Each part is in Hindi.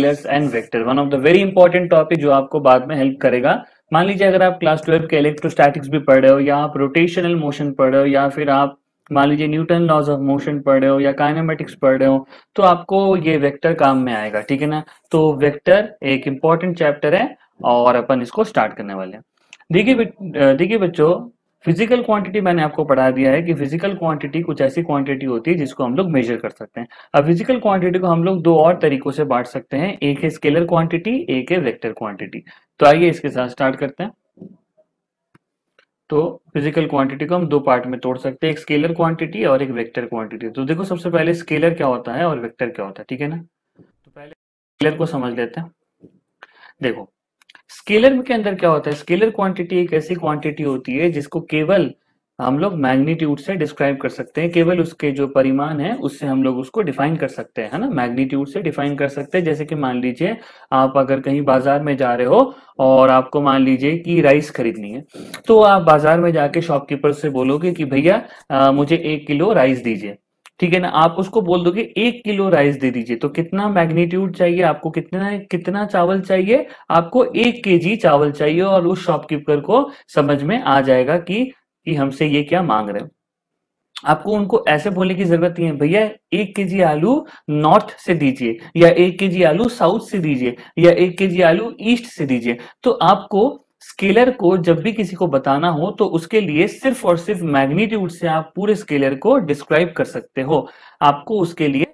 Scalars and vector, one of the very important topic जो आपको बाद में हेल्प करेगा। मान लीजिए अगर आप क्लास 12 के इलेक्ट्रोस्टैटिक्स भी पढ़ रहे हो, या आप रोटेशनल मोशन पढ़ रहे हो, या फिर आप मान लीजिए न्यूटन लॉज ऑफ मोशन पढ़ रहे हो, या काइनेमेटिक्स पढ़ रहे हो, तो आपको ये वेक्टर काम में आएगा, ठीक है ना। तो वेक्टर एक इंपॉर्टेंट चैप्टर है और अपन इसको स्टार्ट करने वाले हैं। देखिए बच्चों, फिजिकल क्वांटिटी मैंने आपको पढ़ा दिया है कि फिजिकल क्वांटिटी कुछ ऐसी क्वांटिटी होती है जिसको हम लोग मेजर कर सकते हैं। अब फिजिकल क्वांटिटी को हम लोग दो और तरीकों से बांट सकते हैं, एक है स्केलर क्वांटिटी, एक है वेक्टर क्वांटिटी। तो आइए इसके साथ स्टार्ट करते हैं। तो फिजिकल क्वांटिटी को हम दो पार्ट में तोड़ सकते हैं, एक स्केलर क्वांटिटी और एक वेक्टर क्वांटिटी। तो देखो सबसे पहले स्केलर क्या होता है और वेक्टर क्या होता है, ठीक है ना। तो पहले स्केलर को समझ लेते हैं। देखो स्केलर के अंदर क्या होता है, स्केलर क्वांटिटी एक ऐसी क्वांटिटी होती है जिसको केवल हम लोग मैग्नीट्यूड से डिस्क्राइब कर सकते हैं, केवल उसके जो परिमाण है उससे हम लोग उसको डिफाइन कर सकते हैं, है ना, मैग्नीट्यूड से डिफाइन कर सकते हैं। जैसे कि मान लीजिए आप अगर कहीं बाजार में जा रहे हो और आपको मान लीजिए कि राइस खरीदनी है, तो आप बाजार में जाके शॉपकीपर से बोलोगे कि भैया मुझे 1 किलो राइस दीजिए, ठीक है ना। आप उसको बोल दोगे 1 किलो राइस दे दीजिए, तो कितना मैग्नीट्यूड चाहिए आपको, कितना कितना चावल चाहिए आपको, 1 केजी चावल चाहिए, और उस शॉपकीपर को समझ में आ जाएगा कि हमसे ये क्या मांग रहे हैं। आपको उनको ऐसे बोलने की जरूरत नहीं है, भैया 1 केजी आलू नॉर्थ से दीजिए, या 1 केजी आलू साउथ से दीजिए, या 1 केजी आलू ईस्ट से दीजिए। तो आपको स्केलर को जब भी किसी को बताना हो तो उसके लिए सिर्फ और सिर्फ मैग्नीट्यूड से आप पूरे स्केलर को डिस्क्राइब कर सकते हो, आपको उसके लिए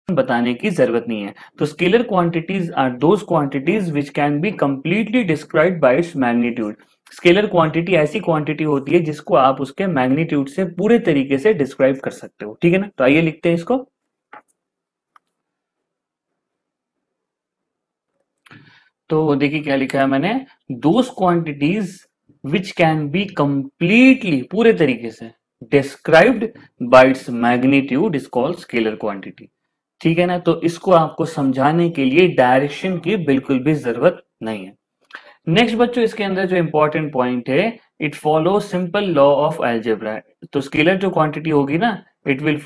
बताने की जरूरत नहीं है। तो scalar quantities are those quantities which can be completely described by its magnitude. Scalar quantity ऐसी क्वांटिटी होती है जिसको आप उसके मैग्नीट्यूड से पूरे तरीके से डिस्क्राइब कर सकते हो, ठीक है ना। तो आइए लिखते हैं इसको। तो देखिए क्या लिखा है मैंने, those quantities which can be completely पूरे तरीके से described by its magnitude is called scalar quantity, ठीक है ना। तो इसको आपको समझाने के लिए डायरेक्शन की बिल्कुल भी जरूरत नहीं है। नेक्स्ट बच्चों, इसके अंदर जो इंपॉर्टेंट पॉइंट है, it follow simple law of algebra. तो स्केलर जो क्वांटिटी होगी ना, it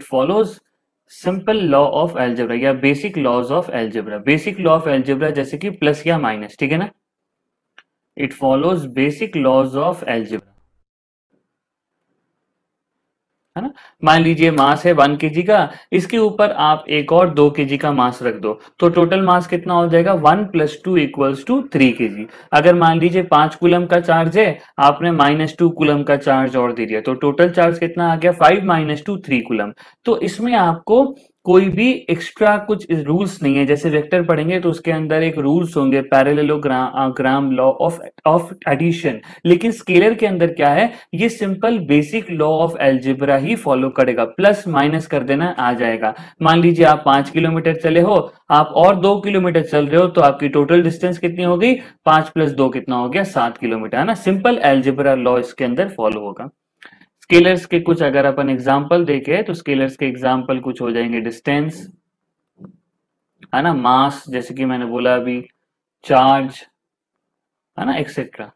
follows simple law of algebra या basic laws of algebra. Basic law of algebra जैसे कि प्लस या माइनस, ठीक है ना। It follows basic laws of algebra, है ना। मान लीजिए मास है 1 केजी का, इसके ऊपर आप एक और 2 केजी का मास रख दो, तो टोटल मास कितना हो जाएगा, 1 + 2 = 3 केजी। अगर मान लीजिए 5 कूलम का चार्ज है, आपने -2 कूलम का चार्ज और दे दिया, तो टोटल चार्ज कितना आ गया, 5 - 2 3 कूलम। तो इसमें आपको कोई भी एक्स्ट्रा कुछ रूल्स नहीं है। जैसे वेक्टर पढ़ेंगे तो उसके अंदर एक रूल्स होंगे, पैरेललोग्राम लॉ ऑफ एडिशन, लेकिन स्केलर के अंदर क्या है, ये simple basic law of algebra he follow करेगा, प्लस माइनस कर देना आ जाएगा। मान लीजिए आप 5 किलोमीटर चले हो, आप और 2 किलोमीटर चल रहे हो, तो आपकी टोटल डिस्टेंस कितनी हो गई, 5 + 2 कितना हो गया, 7 किलोमीटर, है ना। सिंपल एल्जेब्रा लॉ इसके अंदर फॉलो होगा। स्केलर्स के कुछ अगर अपन एग्जांपल देखें तो स्केलर्स के एग्जांपल कुछ हो जाएंगे, डिस्टेंस, है ना, मास जैसे कि मैंने बोला अभी, चार्ज, है ना, एक्सेट्रा।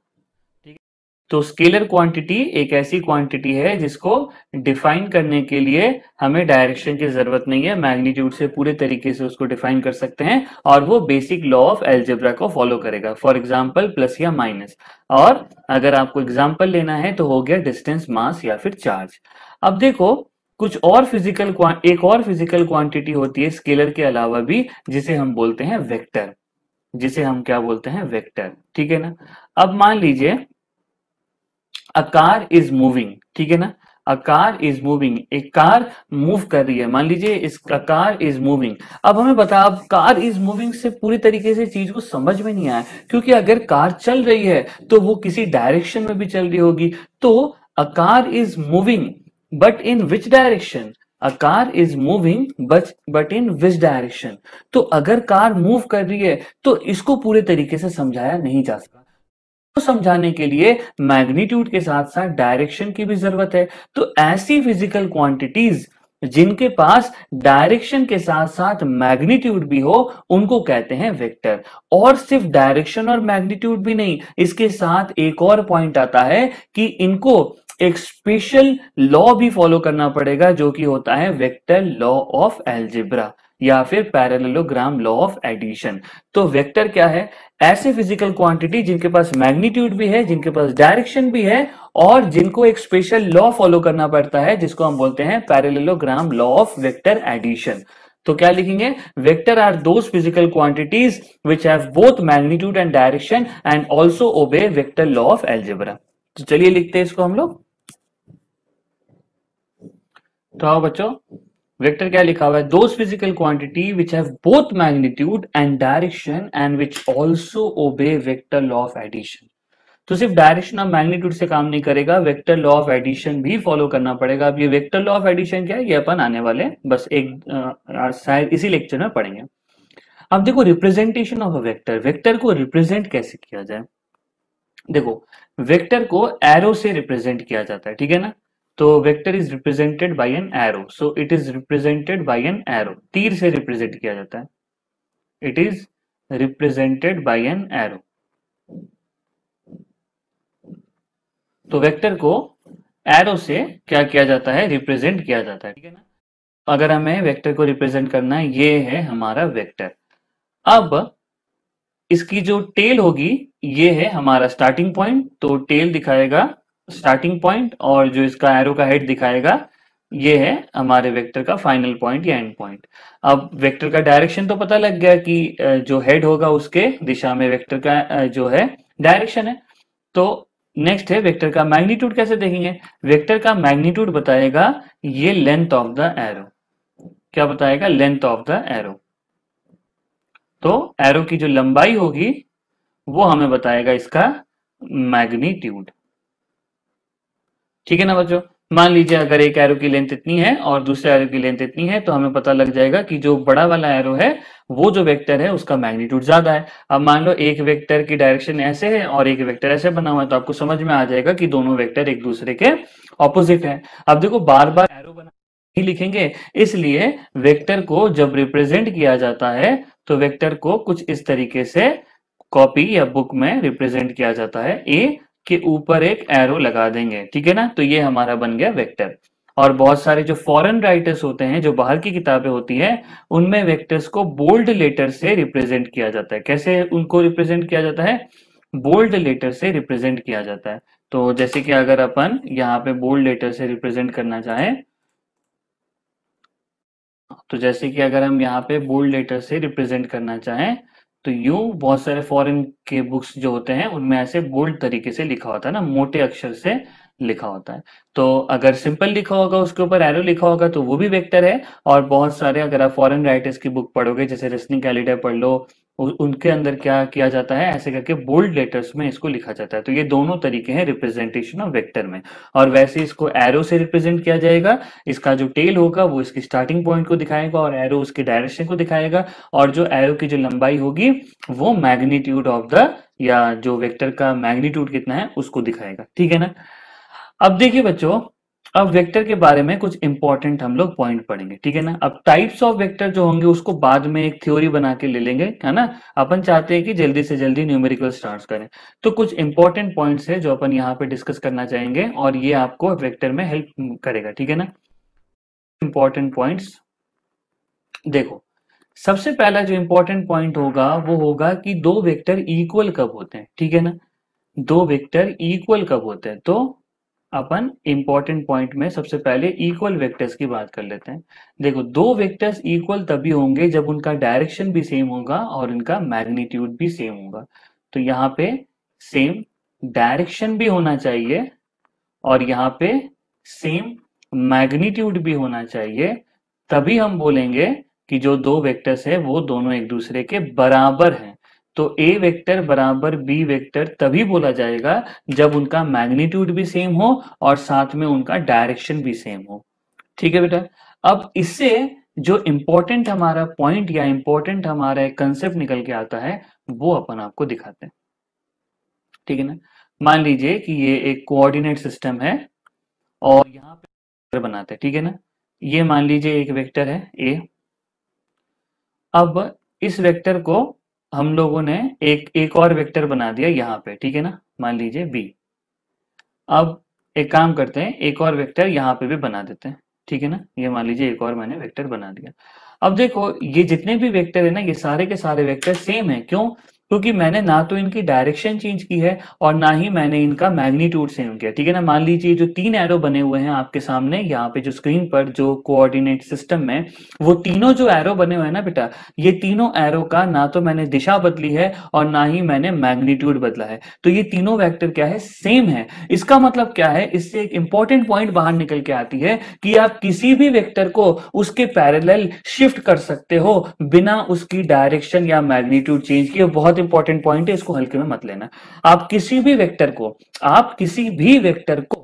तो स्केलर क्वांटिटी एक ऐसी क्वांटिटी है जिसको डिफाइन करने के लिए हमें डायरेक्शन की जरूरत नहीं है, मैग्नीट्यूड से पूरे तरीके से उसको डिफाइन कर सकते हैं, और वो बेसिक लॉ ऑफ एल्जेब्रा को फॉलो करेगा, फॉर एग्जांपल प्लस या माइनस। और अगर आपको एग्जांपल लेना है तो हो गया डिस्टेंस, मास या फिर चार्ज। अब देखो एक और फिजिकल क्वांटिटी होती है स्केलर के अलावा भी, जिसे हम बोलते हैं वेक्टर, जिसे हम क्या बोलते हैं, वेक्टर, ठीक है ना। अब मान लीजिए अ कार इज मूविंग, ठीक है ना, अ कार इज मूविंग, एक कार मूव कर रही है, मान लीजिए इसका कार इज मूविंग। अब हमें बता, अब कार इज मूविंग से पूरी तरीके से चीज को समझ में नहीं आया, क्योंकि अगर कार चल रही है तो वो किसी डायरेक्शन में भी चल रही होगी। तो a car is moving but in which direction, a car is moving but in which direction. तो अगर कार मूव कर रही है तो इसको पूरे तरीके से समझाया नहीं जा सकता, तो समझाने के लिए मैग्नीट्यूड के साथ साथ डायरेक्शन की भी जरूरत है। तो ऐसी फिजिकल क्वांटिटीज जिनके पास डायरेक्शन के साथ साथ मैग्नीट्यूड भी हो, उनको कहते हैं वेक्टर। और सिर्फ डायरेक्शन और मैग्नीट्यूड भी नहीं, इसके साथ एक और पॉइंट आता है कि इनको एक स्पेशल लॉ भी फॉलो करना पड़ेगा, जो कि होता है वेक्टर लॉ ऑफ एल्जेब्रा। या फिर पैरेललोग्राम लॉ ऑफ एडिशन। तो वेक्टर क्या है? ऐसे फिजिकल क्वांटिटी जिनके पास मैग्नीट्यूड भी है, जिनके पास डायरेक्शन भी है, और जिनको एक स्पेशल लॉ फॉलो करना पड़ता है जिसको हम बोलते हैं parallelogram law of vector addition. तो क्या लिखेंगे? Vector are those physical quantities which have both magnitude and direction and also obey vector law of algebra. तो चलिए लिखते हैं इसको हम लोग। तो आओ बच्चों, वेक्टर क्या लिखा हुआ है? Those physical quantity which have both magnitude and direction and which also obey vector law of addition. तो सिर्फ डायरेक्शन और मैग्नीट्यूड से काम नहीं करेगा, वेक्टर लॉ ऑफ एडिशन भी फॉलो करना पड़ेगा। अब ये वेक्टर लॉ ऑफ एडिशन क्या है, ये अपन आने वाले बस एक शायद इसी लेक्चर में पढ़ेंगे। अब देखो representation of a vector, vector को रिप्रेजेंट कैसे किया जाए। देखो वेक्टर को एरो से रिप्रेजेंट किया जाता है, ठीक है ना। तो vector is represented by an arrow, so it is represented by an arrow, तीर से रिप्रेजेंट किया जाता है। It is represented by an arrow. तो वेक्टर को एरो से क्या किया जाता है? रिप्रेजेंट किया जाता है, ठीक है ना। अगर हमें वेक्टर को रिप्रेजेंट करना है, ये है हमारा वेक्टर। अब इसकी जो टेल होगी ये है हमारा स्टार्टिंग पॉइंट, तो टेल दिखाएगा स्टार्टिंग पॉइंट, और जो इसका एरो का हेड दिखाएगा ये है हमारे वेक्टर का फाइनल पॉइंट या एंड पॉइंट। अब वेक्टर का डायरेक्शन तो पता लग गया कि जो हेड होगा उसके दिशा में वेक्टर का जो है डायरेक्शन है। तो नेक्स्ट है वेक्टर का मैग्नीट्यूड कैसे देखेंगे? वेक्टर का मैग्नीट्यूड बताएगा ये लेंथ ऑफ द एरो। क्या बताएगा? Length of the arrow. तो एरो की जो लंबाई होगी वो हमें बताएगा इसका मैग्नीट्यूड, ठीक है ना बच्चों। मान लीजिए अगर एक एरो की लेंथ इतनी है और दूसरे एरो की लेंथ इतनी है, तो हमें पता लग जाएगा कि जो बड़ा वाला एरो है वो जो वेक्टर है उसका मैग्नीट्यूड ज्यादा है। अब मान लो एक वेक्टर की डायरेक्शन ऐसे है और एक वेक्टर ऐसे बना हुआ है, तो आपको समझ में आ जाएगा कि दोनों वेक्टर एक दूसरे के ऑपोजिट है। अब देखो बार बार एरो बना ही लिखेंगे, इसलिए वेक्टर को जब रिप्रेजेंट किया जाता है तो वेक्टर को कुछ इस तरीके से कॉपी या बुक में रिप्रेजेंट किया जाता है। ए के ऊपर एक एरो लगा देंगे, ठीक है ना। तो ये हमारा बन गया वेक्टर। और बहुत सारे जो फॉरेन राइटर्स होते हैं, जो बाहर की किताबें होती है, उनमें वेक्टर्स को बोल्ड लेटर से रिप्रेजेंट किया जाता है। कैसे उनको रिप्रेजेंट किया जाता है? बोल्ड लेटर से रिप्रेजेंट किया जाता है। तो जैसे कि अगर अपन यहाँ पे बोल्ड लेटर से रिप्रेजेंट करना चाहें, तो जैसे कि अगर हम यहाँ पे बोल्ड लेटर से रिप्रेजेंट करना चाहें, तो यूं बहुत सारे फॉरेन के बुक्स जो होते हैं उनमें ऐसे बोल्ड तरीके से लिखा होता है ना, मोटे अक्षर से लिखा होता है। तो अगर सिंपल लिखा होगा, उसके ऊपर एरो लिखा होगा, तो वो भी वेक्टर है। और बहुत सारे अगर आप फॉरेन राइटर्स की बुक पढ़ोगे, जैसे रेसनिंग कैलिडे पढ़ लो, उनके अंदर क्या किया जाता है, ऐसे करके बोल्ड लेटर्स में इसको लिखा जाता है। तो ये दोनों तरीके हैं रिप्रेजेंटेशन ऑफ वेक्टर में। और वैसे इसको एरो से रिप्रेजेंट किया जाएगा। इसका जो टेल होगा वो इसकी स्टार्टिंग पॉइंट को दिखाएगा और एरो उसकी डायरेक्शन को दिखाएगा, और जो एरो की जो लंबाई होगी वो मैग्नीट्यूड ऑफ द, या जो वेक्टर का मैग्नीट्यूड कितना है उसको दिखाएगा, ठीक है ना। अब देखिए बच्चों, अब वेक्टर के बारे में कुछ इंपॉर्टेंट हम लोग पॉइंट पढ़ेंगे, ठीक है ना। अब टाइप्स ऑफ वेक्टर जो होंगे उसको बाद में एक थ्योरी बना के ले लेंगे, है ना। अपन चाहते हैं कि जल्दी से जल्दी न्यूमेरिकल स्टार्ट करें। तो कुछ इंपॉर्टेंट पॉइंट्स है जो अपन यहाँ पे डिस्कस करना चाहेंगे, और ये आपको वेक्टर में हेल्प करेगा, ठीक है ना। इंपॉर्टेंट पॉइंट्स देखो, सबसे पहला जो इंपॉर्टेंट पॉइंट होगा वो होगा कि दो वेक्टर इक्वल कब होते हैं, ठीक है ना। दो वेक्टर इक्वल कब होते हैं, तो अपन इंपॉर्टेंट पॉइंट में सबसे पहले इक्वल वेक्टर्स की बात कर लेते हैं। देखो दो वेक्टर्स इक्वल तभी होंगे जब उनका डायरेक्शन भी सेम होगा और इनका मैग्नीट्यूड भी सेम होगा। तो यहाँ पे सेम डायरेक्शन भी होना चाहिए और यहाँ पे सेम मैग्नीट्यूड भी होना चाहिए, तभी हम बोलेंगे कि जो दो वेक्टर्स है वो दोनों एक दूसरे के बराबर हैं। तो ए वेक्टर बराबर बी वेक्टर तभी बोला जाएगा जब उनका मैग्नीट्यूड भी सेम हो और साथ में उनका डायरेक्शन भी सेम हो, ठीक है बेटा। अब इससे जो इंपॉर्टेंट हमारा पॉइंट या इंपॉर्टेंट हमारा एक कंसेप्ट निकल के आता है वो अपन आपको दिखाते हैं, ठीक है ना। मान लीजिए कि ये एक कोऑर्डिनेट सिस्टम है और यहाँ पे वेक्टर बनाते हैं, ठीक है ना। ये मान लीजिए एक वेक्टर है ए। अब इस वेक्टर को हम लोगों ने एक और वेक्टर बना दिया यहाँ पे, ठीक है ना, मान लीजिए बी। अब एक काम करते हैं, एक और वेक्टर यहाँ पे भी बना देते हैं, ठीक है ना, ये मान लीजिए एक और मैंने वेक्टर बना दिया। अब देखो ये जितने भी वेक्टर है ना, ये सारे के सारे वेक्टर सेम है। क्यों? क्योंकि मैंने ना तो इनकी डायरेक्शन चेंज की है और ना ही मैंने इनका मैग्नीट्यूड सेम किया। ठीक है ना, मान लीजिए जो तीन एरो बने हुए हैं आपके सामने यहाँ पे जो स्क्रीन पर जो कोऑर्डिनेट सिस्टम में, वो तीनों जो एरो बने हुए हैं ना बेटा, ये तीनों एरो का ना तो मैंने दिशा बदली है और ना ही मैंने मैग्नीट्यूड बदला है। तो ये तीनों वेक्टर क्या है, सेम है। इसका मतलब क्या है, इससे एक इंपॉर्टेंट पॉइंट बाहर निकल के आती है कि आप किसी भी वेक्टर को उसके पैरेलल शिफ्ट कर सकते हो बिना उसकी डायरेक्शन या मैग्नीट्यूड चेंज किए। बहुत इंपॉर्टेंट पॉइंट है, इसको हल्के में मत लेना। आप किसी भी वेक्टर को, आप किसी भी वेक्टर को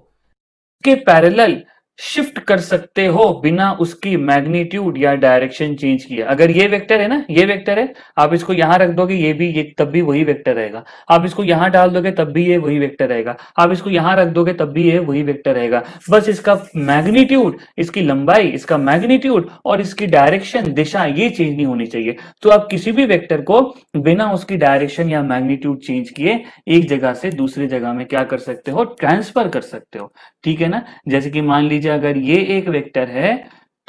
के पैरेलल शिफ्ट कर सकते हो बिना उसकी मैग्नीट्यूड या डायरेक्शन चेंज किए। अगर ये वेक्टर है ना, ये वेक्टर है, आप इसको यहां रख दोगे, ये भी, ये तब भी वही वेक्टर रहेगा। आप इसको यहां डाल दोगे तब भी ये वही वेक्टर रहेगा। आप इसको यहां रख दोगे तब भी ये वही वेक्टर रहेगा। बस इसका मैग्नीट्यूड, इसकी लंबाई, इसका मैग्नीट्यूड और इसकी डायरेक्शन, दिशा, ये चेंज नहीं होनी चाहिए। तो आप किसी भी वेक्टर को बिना उसकी डायरेक्शन या मैग्नीट्यूड चेंज किए एक जगह से दूसरी जगह में क्या कर सकते हो, ट्रांसफर कर सकते हो। ठीक है ना, जैसे कि मान लीजिए अगर ये एक वेक्टर है,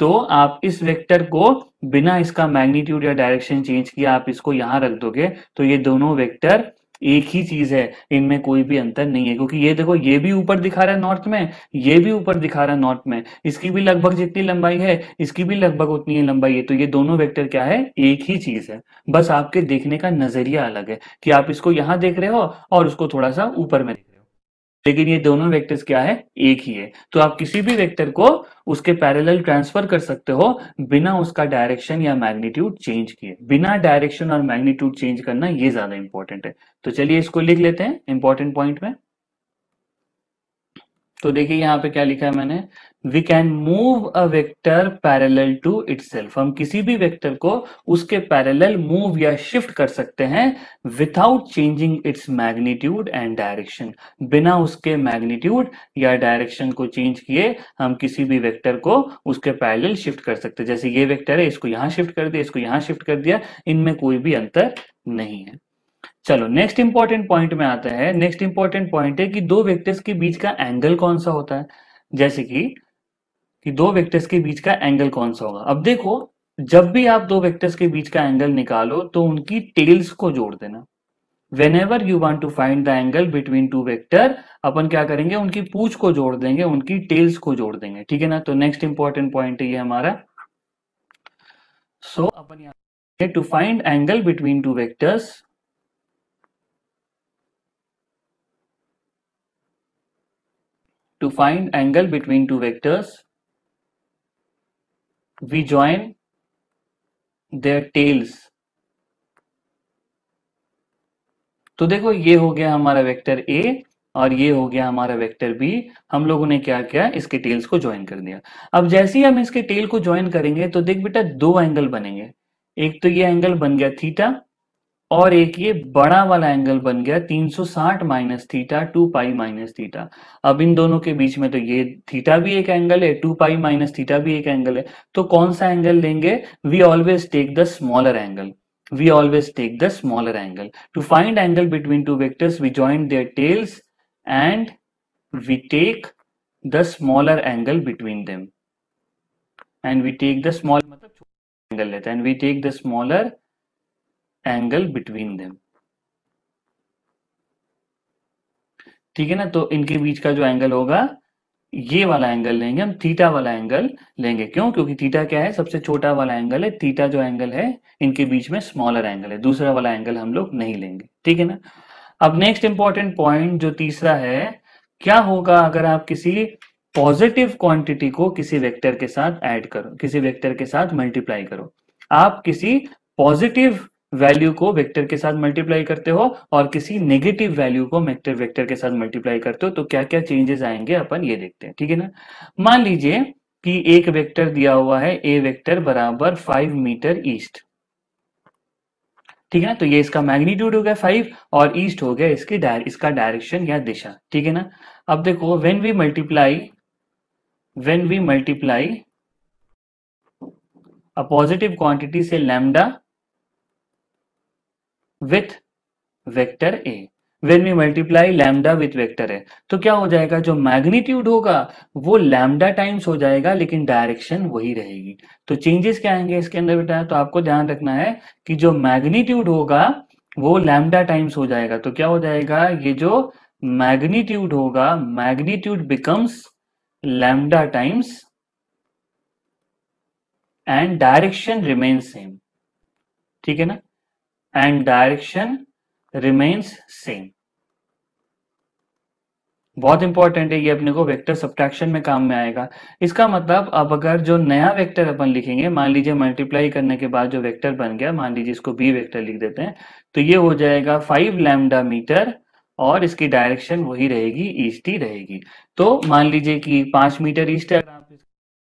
तो आप इस वेक्टर को बिना इसका मैग्नीट्यूड या डायरेक्शन चेंज किए आप इसको यहां रख दोगे, तो ये दोनों वेक्टर एक ही चीज है, इनमें कोई भी अंतर नहीं है। क्योंकि ये देखो, ये भी ऊपर दिखा रहा है नॉर्थ में, ये भी ऊपर दिखा रहा है नॉर्थ में, इसकी भी लगभग जितनी लंबाई है, इसकी भी लगभग उतनी ही लंबाई है। तो ये दोनों वेक्टर क्या है, एक ही चीज है। बस आपके देखने का नजरिया अलग है कि आप इसको यहां देख रहे हो और उसको थोड़ा सा ऊपर में देख रहे हो, लेकिन ये दोनों वेक्टर्स क्या है, एक ही है। तो आप किसी भी वेक्टर को उसके पैरेलल ट्रांसफर कर सकते हो बिना उसका डायरेक्शन या मैग्नीट्यूड चेंज किए। बिना डायरेक्शन और मैग्नीट्यूड चेंज करना, ये ज्यादा इंपॉर्टेंट है। तो चलिए इसको लिख लेते हैं इंपॉर्टेंट पॉइंट में। तो देखिए यहाँ पे क्या लिखा है मैंने, we can move a vector parallel to itself. हम किसी भी वेक्टर को उसके पैरेलल मूव या शिफ्ट कर सकते हैं without changing its magnitude and direction. बिना उसके मैग्नीट्यूड या डायरेक्शन को चेंज किए हम किसी भी वेक्टर को उसके पैरेलल शिफ्ट कर सकते हैं। जैसे ये वेक्टर है, इसको यहां शिफ्ट कर दिया, इसको यहां शिफ्ट कर दिया, इनमें कोई भी अंतर नहीं है। चलो नेक्स्ट इंपॉर्टेंट पॉइंट में आता है। नेक्स्ट इंपॉर्टेंट पॉइंट है कि दो वेक्टर्स के बीच का एंगल कौन सा होता है। जैसे कि दो वेक्टर्स के बीच का एंगल कौन सा होगा। अब देखो, जब भी आप दो वेक्टर्स के बीच का एंगल निकालो तो उनकी टेल्स को जोड़ देना। When you want to find the angle between two vector, अपन क्या करेंगे, उनकी पूंछ को जोड़ देंगे, उनकी टेल्स को जोड़ देंगे। ठीक है ना, तो नेक्स्ट इंपॉर्टेंट पॉइंट है ये हमारा। सो अपन यहाँ to find angle between two vectors, to find angle between two vectors, we join their tails। तो देखो ये हो गया हमारा वेक्टर ए और ये हो गया हमारा वेक्टर बी। हम लोगों ने क्या किया, इसके टेल्स को ज्वाइन कर दिया। अब जैसे ही हम इसके टेल को ज्वाइन करेंगे तो देख बेटा, दो एंगल बनेंगे। एक तो ये एंगल बन गया थीटा, और एक ये बड़ा वाला एंगल बन गया 360 minus theta, 2 pi minus theta. अब इन दोनों के बीच में तो ये थीटा भी एक एंगल है, 2 पाई माइनस थीटा भी एक एंगल है। तो कौन सा एंगल लेंगे, we always take the smaller angle. We always take the smaller angle. To find angle between two vectors, we join their tails and we take the smaller angle between them. And we take the small मतलब छोटा angle लेते हैं, and we take the smaller angle between them. ठीक है ना, तो इनके बीच का जो एंगल होगा, ये वाला एंगल लेंगे हम, थीटा वाला एंगल लेंगे। क्यों? क्योंकि थीटा क्या है, सबसे छोटा वाला एंगल है। थीटा जो एंगल है, इनके बीच में स्मॉलर एंगल है, दूसरा वाला एंगल हम लोग नहीं लेंगे। ठीक है ना। अब नेक्स्ट इंपॉर्टेंट पॉइंट जो तीसरा है, क्या होगा अगर आप किसी पॉजिटिव क्वांटिटी को किसी वेक्टर के साथ ऐड करो, किसी वेक्टर के साथ मल्टीप्लाई करो। आप किसी पॉजिटिव वैल्यू को वेक्टर के साथ मल्टीप्लाई करते हो और किसी नेगेटिव वैल्यू को वेक्टर के साथ मल्टीप्लाई करते हो, तो क्या क्या चेंजेस आएंगे अपन ये देखते हैं। ठीक है ना। मान लीजिए कि एक वेक्टर दिया हुआ है, ए वेक्टर बराबर 5 मीटर ईस्ट। ठीक है ना, तो ये इसका मैग्नीट्यूड हो गया 5 और ईस्ट हो गया इसका डायरेक्शन या दिशा। ठीक है ना। अब देखो, when we multiply a positive quantity से lambda with vector A, when we multiply lambda with vector है, तो क्या हो जाएगा, जो मैग्नीट्यूड होगा वो लैम्डा टाइम्स हो जाएगा, लेकिन डायरेक्शन वही रहेगी। तो चेंजेस क्या आएंगे इसके अंदर बेटा, तो आपको ध्यान रखना है कि जो मैग्नीट्यूड होगा वो लैम्डा टाइम्स हो जाएगा। तो क्या हो जाएगा, ये जो मैग्नीट्यूड होगा, magnitude becomes lambda times and direction remains same. ठीक है ना, एंड डायरेक्शन रिमेन्स सेम। बहुत इंपॉर्टेंट है ये, अपने को वेक्टर सब्ट्रैक्शन में काम में आएगा। इसका मतलब अब अगर जो नया वेक्टर अपन लिखेंगे, मान लीजिए मल्टीप्लाई करने के बाद जो वेक्टर बन गया, मान लीजिए इसको बी वेक्टर लिख देते हैं, तो ये हो जाएगा 5 लैम्डा मीटर और इसकी डायरेक्शन वही रहेगी, ईस्ट ही रहेगी। तो मान लीजिए कि 5 मीटर ईस्ट है, अगर आप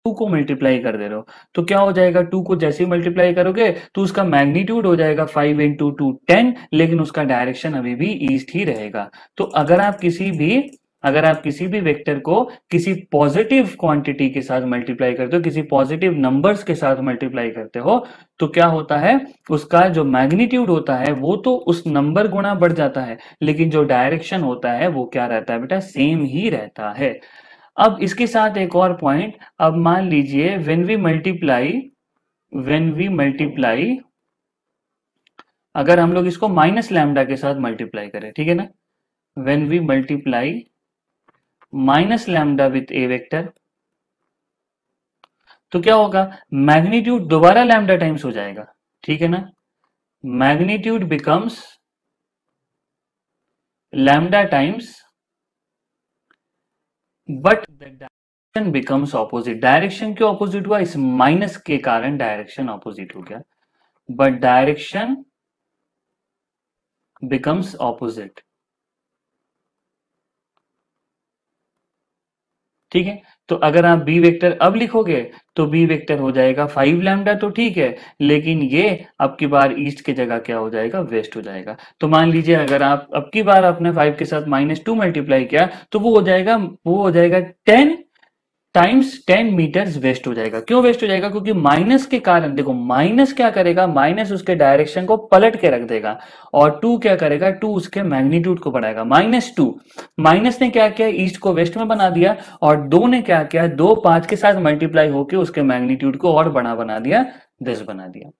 2 को मल्टीप्लाई कर दे रहे हो तो क्या हो जाएगा, 2 को जैसे ही मल्टीप्लाई करोगे तो उसका मैग्नीट्यूड हो जाएगा 5 इंटू 2 10, लेकिन उसका डायरेक्शन अभी भी ईस्ट ही रहेगा। तो अगर आप किसी भी वेक्टर को किसी पॉजिटिव क्वांटिटी के साथ मल्टीप्लाई करते हो, किसी पॉजिटिव नंबर्स के साथ मल्टीप्लाई करते हो, तो क्या होता है, उसका जो मैग्नीट्यूड होता है वो तो उस नंबर गुना बढ़ जाता है, लेकिन जो डायरेक्शन होता है वो क्या रहता है बेटा, सेम ही रहता है। अब इसके साथ एक और पॉइंट, अब मान लीजिए व्हेन वी मल्टीप्लाई अगर हम लोग इसको माइनस लैम्डा के साथ मल्टीप्लाई करें, ठीक है ना, when we multiply minus lambda with a vector, तो क्या होगा, मैग्नीट्यूड दोबारा लैम्डा टाइम्स हो जाएगा। ठीक है ना, magnitude becomes lambda times, but the direction becomes opposite. Direction क्यों ऑपोजिट हुआ, इस माइनस के कारण डायरेक्शन ऑपोजिट हो गया, बट डायरेक्शन बिकम्स ऑपोजिट। ठीक है, तो अगर आप बी वेक्टर अब लिखोगे तो बी वेक्टर हो जाएगा 5 लैम्डा, तो ठीक है, लेकिन ये अब की बार ईस्ट की जगह क्या हो जाएगा, वेस्ट हो जाएगा। तो मान लीजिए अगर आप अब की बार आपने 5 के साथ -2 मल्टीप्लाई किया तो वो हो जाएगा 10 टाइम्स 10 मीटर्स वेस्ट हो जाएगा। क्यों वेस्ट हो जाएगा, क्योंकि माइनस के कारण, देखो माइनस क्या करेगा, माइनस उसके डायरेक्शन को पलट के रख देगा, और 2 क्या करेगा, 2 उसके मैग्नीट्यूड को बढ़ाएगा। -2, माइनस ने क्या किया, ईस्ट को वेस्ट में बना दिया, और 2 ने क्या किया, 2 5 के साथ मल्टीप्लाई होकर उसके मैग्नीट्यूड को और बड़ा बना दिया, 10 बना दिया।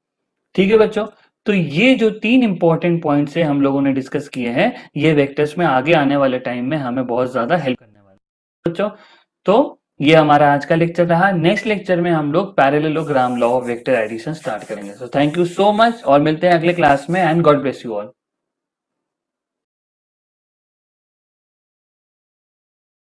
ठीक है बच्चों, तो ये जो 3 इंपॉर्टेंट पॉइंट्स है हम लोगों ने डिस्कस किए हैं, ये वेक्टर्स में आगे आने वाले टाइम में हमें बहुत ज्यादा हेल्प करने वाले हैं बच्चों। तो ये हमारा आज का लेक्चर रहा। नेक्स्ट लेक्चर में हम लोग parallelogram law of vector addition start करेंगे। So thank you so much और मिलते हैं अगले क्लास में, and God bless you all.